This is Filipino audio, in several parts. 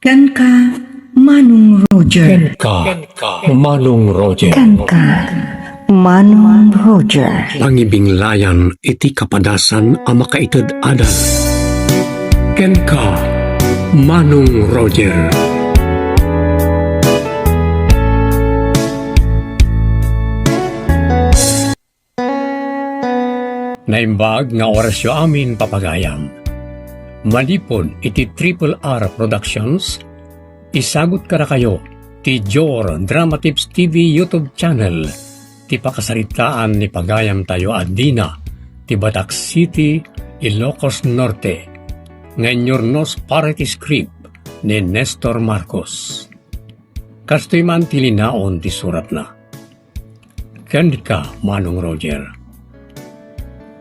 Kan ka, Manong Roger. Manong Roger. Kan ka, Manong Roger. Pangibinglayan iti kapadasan a makaited adan. Ken ka, Manong Roger. Naimbag nga orasyo amin papagayam. Malipon iti Triple R Productions, isagot kara kayo ti Jor Drama Tips TV YouTube channel, ti pakasaritaan ni pagayam tayo adina, ti Batak City, Ilocos Norte, ngayon parity script ni Nestor Marcos. Kastoy man tilinaon ti surat na. Kandika, Manong Roger.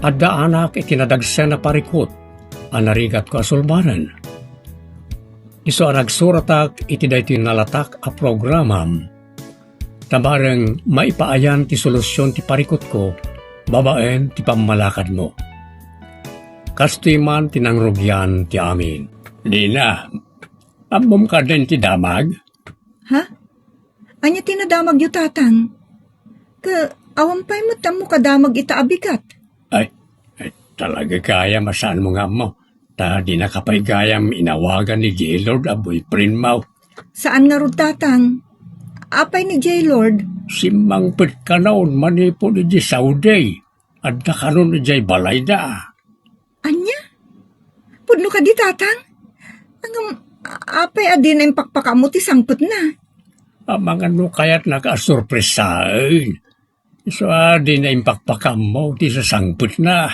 Adda anak itinadagsa na parikot, anarigat ko asulbaran. Iso nagsuratak iti dayti nalatak a programam. Tabareng maipaayan ti solusyon ti parikot ko, babaen ti pamalakad mo. Kastoy man tinangrugyan ti amin. Lina, amom ka din ti damag? Ha? Anya tinadamag yu tatang? Awampay mo tamo kadamag itaabikat. Ay, talaga kaya masaan mo nga mo. Ta di nakapaygayam inawagan ni J-Lord a boyfriend mo. Saan nga rod tatang? Apay ni J-Lord? Simang pitkanon manipo ni J. Sauday. At nakaroon ni J. Balayda. Anya? Pudno ka di tatang? Apay adin ang pakpakamuti sangput na. Mga no kaya't nakasurpresain. So di na impakpakam mo ti sasangput na.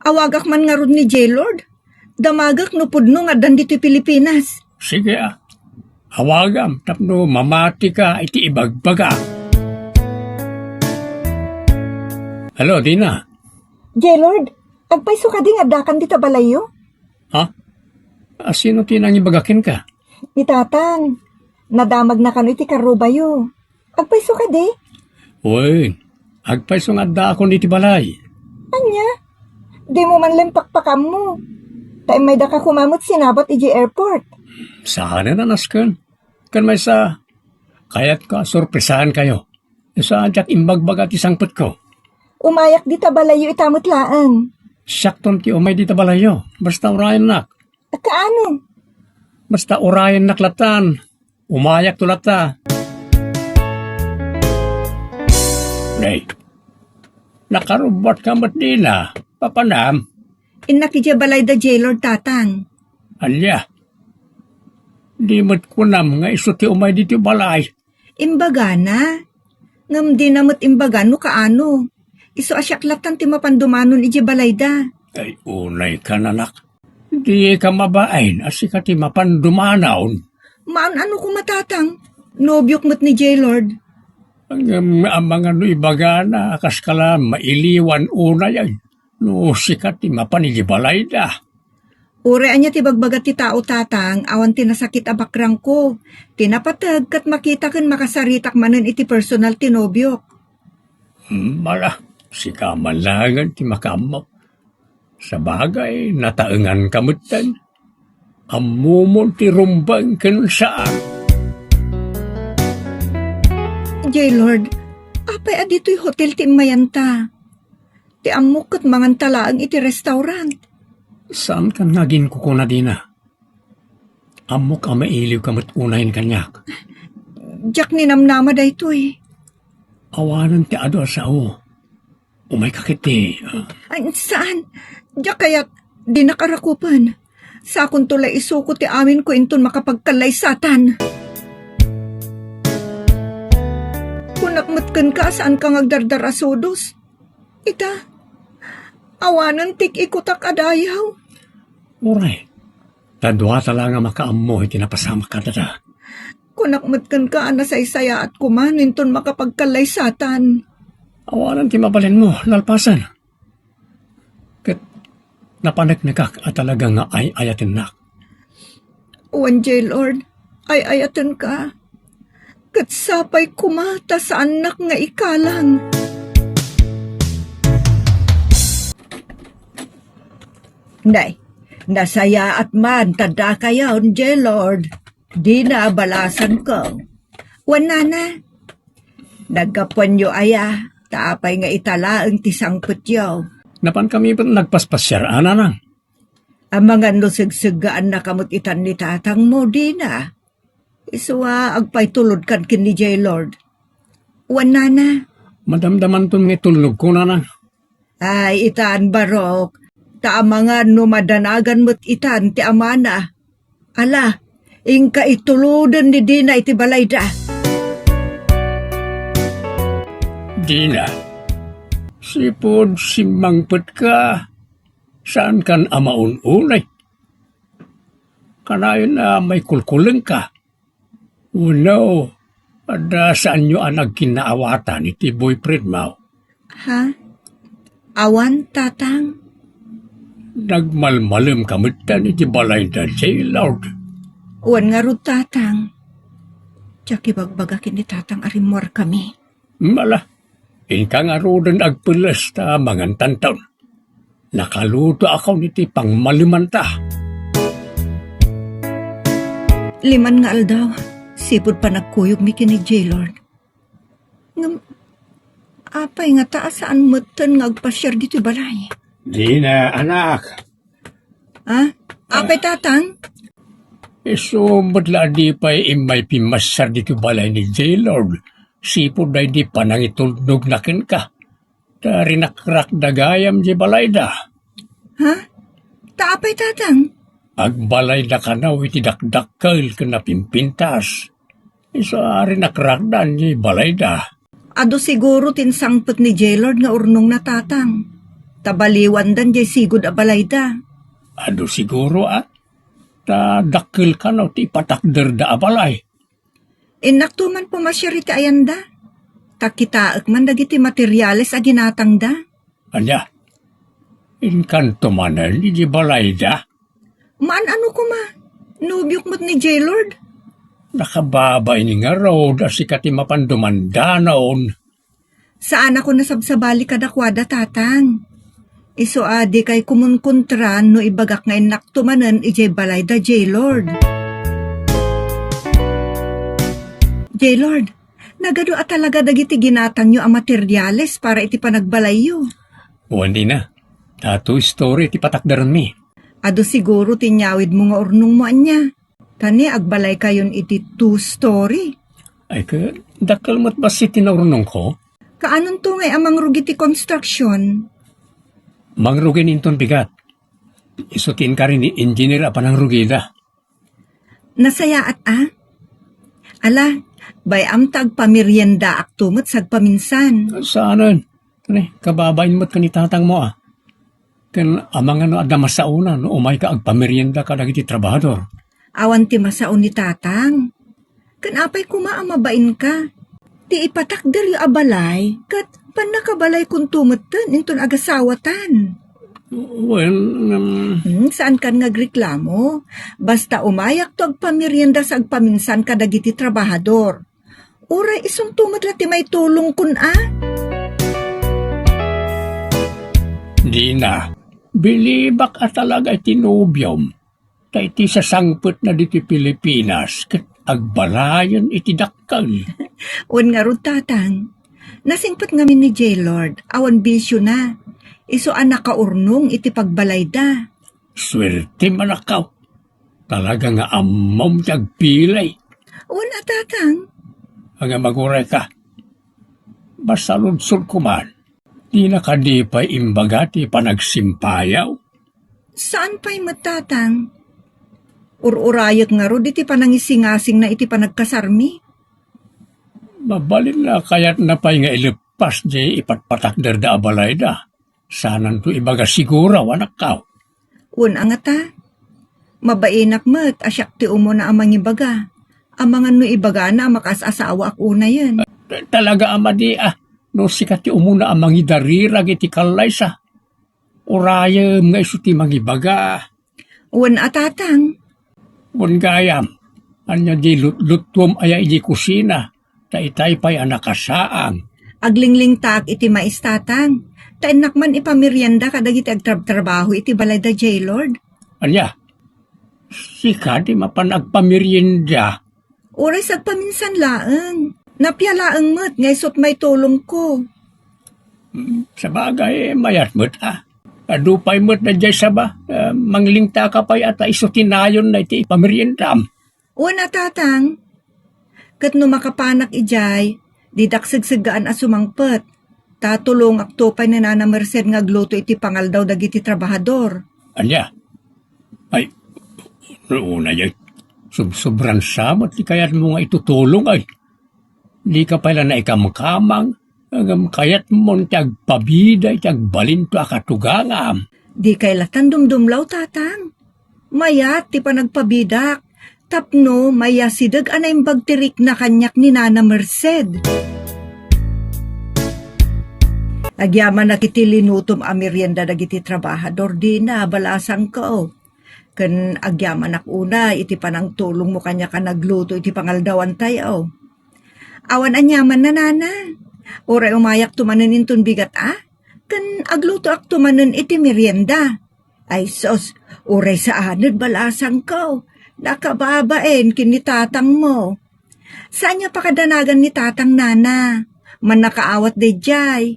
Awagak man nga rod ni J-Lord? Damagak no pudno nga dan dito Pilipinas. Sige awagam tapno mamati ka iti ibagbaga. Hello, Dina. J-Lord, agpaiso ka di nga dakan dita balayo? Ha? Sino tinang ibagakin ka? Itatang, nadamag na kano iti karubayo. Agpaiso ka di? Uy, agpaiso nga da ako niti balay. Anya? Di mo man lang pakpakam mo. Tayo may daka kumamot sinabot iji airport. Saan na naskan? Kan may sa kaya't ka sorpresahan kayo. Sa adyak imbagbaga ti sangput ko. Umayak di tabalayo itamot laan. Sakton ti umay di tabalayo. Basta urayan nak. Kaano? Basta urayan naklatan. Umayak tulata. Nay, nakarubot ka mat di na. Papanam. Inakidya balay da J-Lord tatang. Alya. Di mo't kunam nga iso ti umay di ti balay. Imbaga na. Ngam di namot imbaga no kaano. Iso asyaklatan ti mapandumanon iji balay da. Ay unay ka nanak. Di ka mabain asi ka ti mapandumanaon. Maan ano kumatatang? Nobyok mo't ni J-Lord. Ang mga no ibaga na akas kala mailiwan unay ay. No sikat ti mapanilibalay da. Urean niya ti bagbagat ti tao tatang, awan tinasakit abakrang ko. Tinapatag kat makita kan makasaritak manen iti personal tinobyok. Mala, si kamalangan ti makamo. Sa bagay, nataengan kamutan. Amumon ti rumbang kan saan. J-Lord, apay adito'y hotel ti mayanta. Ti amukot mangan talaang iti restaurant. Saan ka naging kukuna din na? Amok ka mailiw kamot unahin kanyak. Diyak ninamnama da ito'y. Awanan ti ado sa o. Umay kakiti. Ay, saan? Diyak kaya't di nakarakupan. Sa akong tulay isuko ti amin ko inton makapagkalay satan. Kunakmatkan ka saan kang agdardar asodos. Ita, awanan tik ikutak adayaw. Uray, tadwa talaga makaammo iti napasama ka dada. Kunakmatkan ka anasaysaya at kumaninton makapagkalay satan. Awanan ti mabalin mo, lalpasan. Kat napanagnagak at talaga nga ay ayatin nak. Uwan, J-Lord, ay ayatan ka. Kat sapay kumata sa anak nga ikalang. Day, Nasaya at man, tada kayon, J-Lord. Di na balasan ko. Wanana. Nagkapanyo aya, taapay nga itala ang tisang putyaw. Napan kami ba nagpaspasyar, anang? Ang mga lusig-sigaan na kamot itan ni tatang mo, di na. Iswa, agpay tulod kan kin ni J-Lord. Wanana. Madamdaman ton nga tulog ko, nanang. Ay, itan barok. Mga numadanagan mo't itan ti amana. Ala, ingka ituludan ni Dina iti balayda. Dina, sipod simangpet ka. Saan kan amaun-unay? Kanayon na may kulkuleng ka. No, ada saan nyo ang nagkinaawatan iti boyfriend mo? Ha? Awan, tatang? Nagmalmalim kamitan iti balay na J-Lord. Uwan nga ro, tatang. Tsaki bagbagakin ni tatang arimor kami. Mala, inka nga rodan agpilas ta mangan tantaw. Nakaluto ako niti pang malimanta. 5 nga aldaw, sipod pa nagkuyog mi kini J-Lord. Apay nga taasaan moten nga agpasyar dito balay. Di na, anak. Ha? Apay tatang? Iso matla di pa'y imay pimasar dito balay ni J-Lord. Sipod na di panangitulnog nakin ka. Tarinakrak dagayam di balay da. Ha? Taapay tatang? Agbalay da ka na iti dakdakkel ka na pimpintas. Iso rinakrak da di balay da. Ado siguro tinsangpet ni J-Lord nga urnong na tatang. Tabaliwan dan jay sigod a balayda. Ado siguro ta dakkel ka na ti patakder da abalay. Inaktuman pumasyarita ayanda. Takitaak man dagiti materyales a ginatang da. Anya, inkanto manan di balay da. Maan ano ko ma? Nubyok mo't ni J-Lord? Nakababay ni nga raw da si kati mapandumandanaon. Saan ako nasabsabali kadakwada tatang? Iso adi kay kumunkontran no ibagak nga inaktumanan ijay balay da J-Lord. J-Lord, nagado at talaga dagiti ginatang nyo ang materyales para iti panagbalayo. Wandi na. Tato story ti patakdaran mi. Ado siguro tinyawid mo nga urnong mo anya. Tani agbalay kayon iti 2-story. Ay ka, dakal mo't ba si tinarunong ko? Kaanon to ngay amang rugi ti construction? Mangrugin inton bigat. Isutin ka rin ni engineer apan ang rugida. Nasaya at Ala, bayam tag pamiryenda aktumot sagpaminsan. Saanan? Kababayin mo't kanitatang mo Kan amang ano adamas sa una no umay ka agpamerienda ka dagiti trabahador. Awan ti masaon ni tatang. Kan apay kumaamabain ka. Ti ipatakder yu abalay, kat panakabalay kung tumatan inton agasawatan. Well, Saan kan nga reklamo? Basta umayak to agpamerienda sa agpaminsan ka dagiti trabahador. Uray isong tumadla ti may tulong kun Di na. Bilibak talaga iti nobyom. Ta iti sasangput na diti Pilipinas ket agbalayan iti dakkal. Un nga ro tatang. Nasingpot ngamin ni J-Lord, awan bisyo na. Iso nakaurnong iti pagbalayda. Swerte manakaw. Talaga nga amam ti agpilay. Una tatang. Ang maguray ka. Basta lunsod ko man. Di nakadipay imbagati panagsimpayaw. Saan pa'y matatang? Ururayak nga ro iti panangisingasing na iti panagkasarmi. Mabalin na kaya't napay nga ilipas di ipatpatakder da abalay da. Sanan to ibaga sigura wanak ka. Una nga ta. Mabainak mat asyak ti umo na amang ibaga. Amangan no ibaga na makasasawa ak una yan. Talaga ama di no sikat ti umo na amang idarirag iti kalaysa. Urayam nga iso ti mangibaga. Una tatang. Un gayam, anya di lutwom aya iji kusina, ta itay pa'y anakasaang. Aglingling tak iti maistatang. Tainak man ipamiryanda kadagiti agtrabaho iti balay da J-Lord. Anya, sika di mapanagpamerienda. Uray sagpaminsan laeng. Napyalaeng mo't ngay sot may tulong ko. Sa bagay, mayat mo't Adupay mo't na dyan sa ba? Manglingta ka pa'y at isutinayon na iti ipameriendam. Una tatang, kat no makapanak ijay, didaksagsagaan asumangpet. Tatulong aktopay na Nana Merced nga gluto iti pangal daw dagiti trabahador. Anya, ay, una yan, sobrang samot, di kayat mo nga itutulong ay. Di ka pala na ikamkamang, agam kayat mo tiyagpabida, tiyagbalinto akatugangam. Di kay latan dumdumlaw tatang. Mayat ti panagpabidak. Tapno maya sidag anay bagtirik na kanyak ni Nana Merced. Agyaman na kiti linutom a merienda dagiti trabahador di na balasang ko. Ken agyaman una iti panang tulong mo kanya ka nagluto iti pangaldawan tayo. Awan anyaman na nana. Oray umayak tumanen intun bigat Ken agluto ak tumanen iti merienda. Ay sos, oray sa anod balasang ko. Nakababaen kinitatang mo. Saan niya pakadanagan ni tatang nana? Man nakaawat de jay.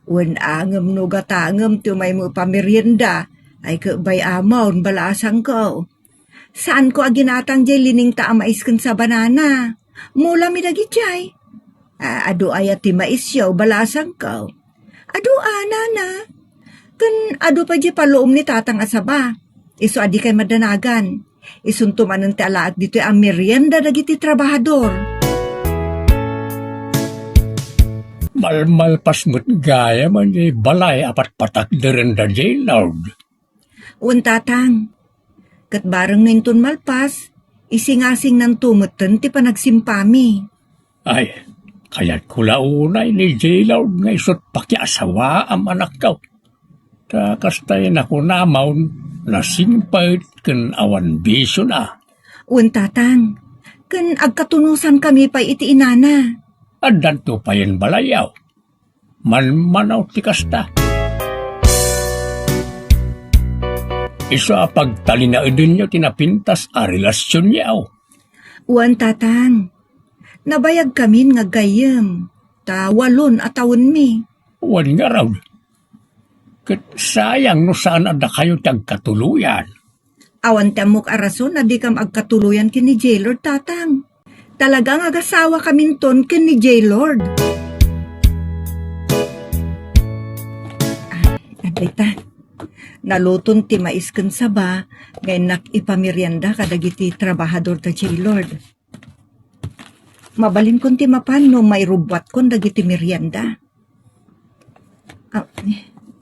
Wen angem no gatangem tumay mo pamerienda, ay kabay amon balasang ko. Saan ko aginatang jay lining ta amaisken sa banana? Mula mi dagi jay. Adu ayat ti maisyaw balasang ko. Adu nana. Ken adu pa jay paluom ni tatang asaba. Iso adi kay madanagan. Isuntuman ng tialaak dito ang merienda dagiti trabahador. Malmalpas mo't gaya man balay apat patak deren da Lord. Untatang, kat bareng nintun malpas, isingasing ng tumutan ti panagsimpami. Ay, kaya't kulaunay ni Lord nga isot pakiasawa ang anak ko. Takastay na ko namaon na simpay ken awan biso na. Untatang, ken agkatunusan kami pa iti inana. Adan to pa yan balayaw. Manmanaw ti kasta. Iso pagtalinaedin nyo tinapintas a relasyon niyaw. Uwan tatang, nabayag kami nga gayem, ta 8 atawon mi. Wan nga raw. Kat sayang no saan ada kayo tagkatuluyan. Awan tamok arason na di kam agkatuluyan kini J-Lord tatang. Talagang agasawa kaminton kini J-Lord. Adita, naluton ti maisken saba, ngay ipamerienda kadagiti trabahador ta J-Lord. Mabalin kon ti mapan no may rubat kon dagiti merienda.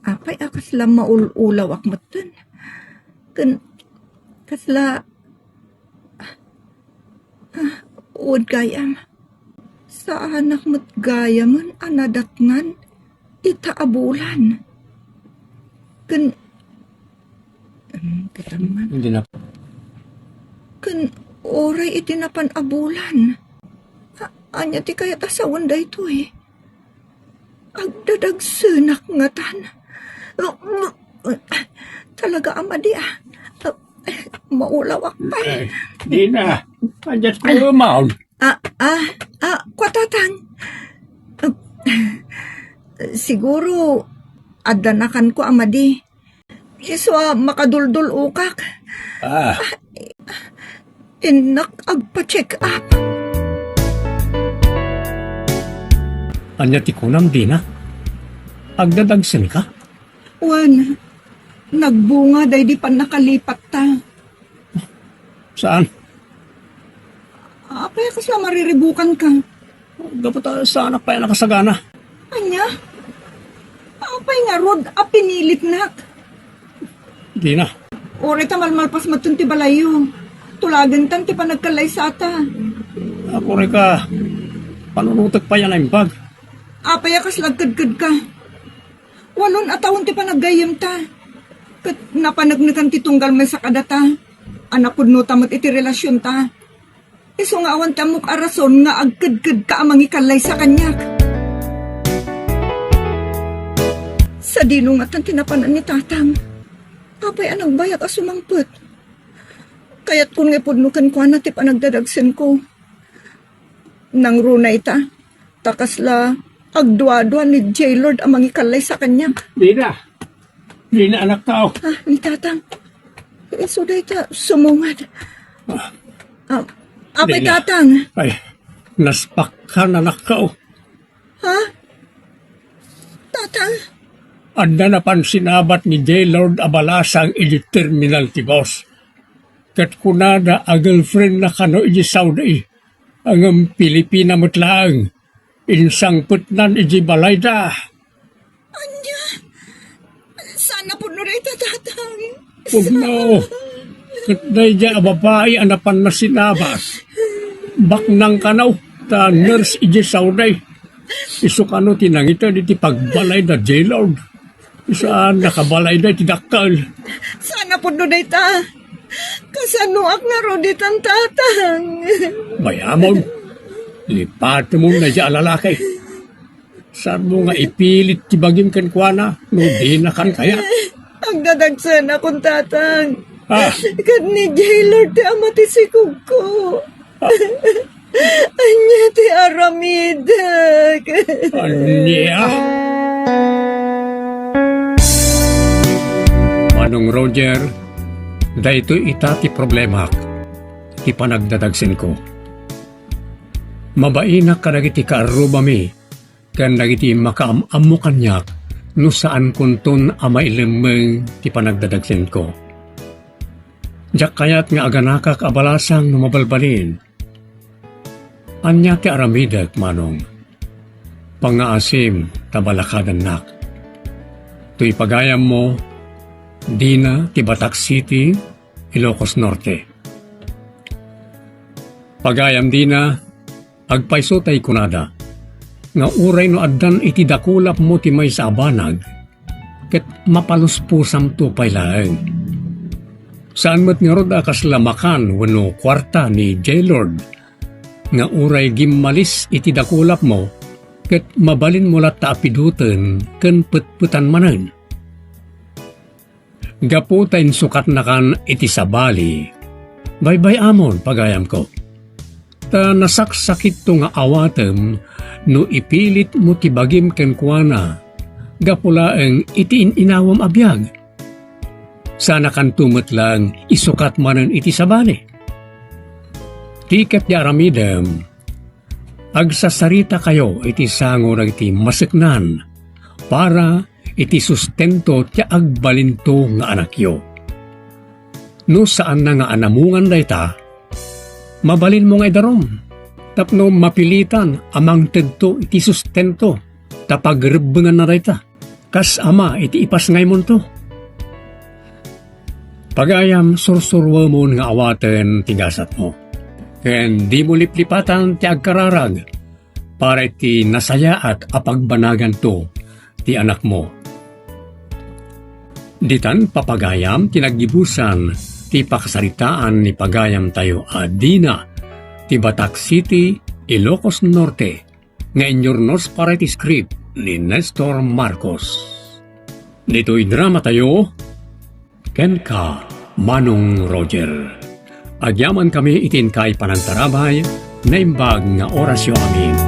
Apay akasla maululaw akmatan. Kasla uod gayam. Sa anak mo't gayaman anadatngan itaabulan. Kataman. Hindi na. Oray itinapan abulan. Anya ti kaya tasawan da ito Agdadag sunak nga tan. Talaga amadi maulawak pa. Di na. Andiyan ko maul. Kwatatang. Siguro, adanakan ko amadi. Iswa makaduldul ukak. Inak agpa-check up. Anya ti kunam di na? Agdadagsin ka? Wan, nagbunga day di pa nakalipat ta. Saan? Apay kasi mariribukan ka. Dapat saan pa yan nakasagana? Anya? Apay nga rod pinilit nak. Di na. Ore ta malmalpas matun ti balayo. Tulagan tan ti panagkalay sa ata. Ako rin ka. Panunutok pa yan ang bag. Apay akas lagkad-kad ka. 8 atawon ti panaggayam ta. Kat napanagnakan ti tunggal may sa kadata. Anak pudno tamot iti relasyon ta. Iso nga awan tamok arason nga agkad-kad ka amang ikalay sa kanyak. Sa dinungatan tinapanan ni tatang. Apay anang bayak a sumangput. Kaya't kung nga pudno kan kwa na ti panagdadagsin ko. Nang runa ita, takasla agdwa-dwa ni J-Lord ang mangikalay sa kanya. Dina! Dina, anak tao! Ni tatang. So ita, sumungad. Apay Dina. tatang. Ay, naspak ka na anak tao. Ha? Tatang? Anda na pansinabat ni J-Lord Abalasang iji terminal ti boss. Kat kunada a girlfriend na kano iji Saudi. Ang Pilipina mutlaang. Insang putnan iji balayda. Anya? Sana po na rin tatang. Pugno. Kat dayja a babae anapan na sinabat. Baknang kanaw ta nurse iji Saudi. Isu kano tinangita di ti pagbalay na J-Lord. Saan nakabalay na ti dakal. Sana po na rin ta. Kasanuak nga roditan tatang. Bayamon, lipat mo na dyan lalaki. Saan mo nga ipilit ti bagim kan kuana, no di na kan kaya. Ang dadagsan akong tatang. Ah. Kat ni J-Lord ti amatisikog ko. Anya ti aramidak. Anya? Manong Roger, dahito ita ti problema ti panagdadagsin ko. Mabainak ka dagiti kaarubami, kan dagiti makaamamu kanyak, no saan kunton amailemeng ti panagdadagsin ko. Diyak kayat nga aganakak abalasang no mabalbalin. Anya ti aramidak, manong. Pangaasim tabalakadan nak. Tuy pagayam mo, Dina, Tibatak City, Ilocos Norte. Pagayam Dina, agpaiso tay kunada, nga uray no addan iti dakulap mo ti may sa abanag, ket mapaluspusam to paylaeng. Saan mo't nga rod akas lamakan wano kwarta ni J-Lord, nga uray gimmalis iti dakulap mo, ket mabalin mo lat taapiduten ken putputan manen. Gaputain sukat na kan iti sabali. Baybay amon pagayam ko. Ta nasaksakit to nga awatem no ipilit mo tibagim ken kuana. Gapulaeng iti inawam abiyag. Sana kan tumot lang isukat manen iti sabali. Tiket di aramidem. Agsasarita kayo iti sango iti masiknan para iti sustento ti agbalinto nga anakyo. No saan na nga anamungan dayta, mabalin mo nga idarom. Tapno mapilitan amang tedto iti sustento, tapagrebengan na dayta. Kas ama iti ipas ngay mo to. Pagayam sursurwa mo nga awaten tigasat mo. Ken di mo liplipatan ti agkararag, para iti nasaya at apagbanagan to ti anak mo. Ditan papagayam tinagibusan ti pakasaritaan ni pagayam tayo Dina, ti Batak City, Ilocos Norte, nga inyornos para iti script ni Nestor Marcos. Dito'y drama tayo, ken ka, Manong Roger. Agyaman kami itin kay panagtarabay, na imbag nga orasyo amin.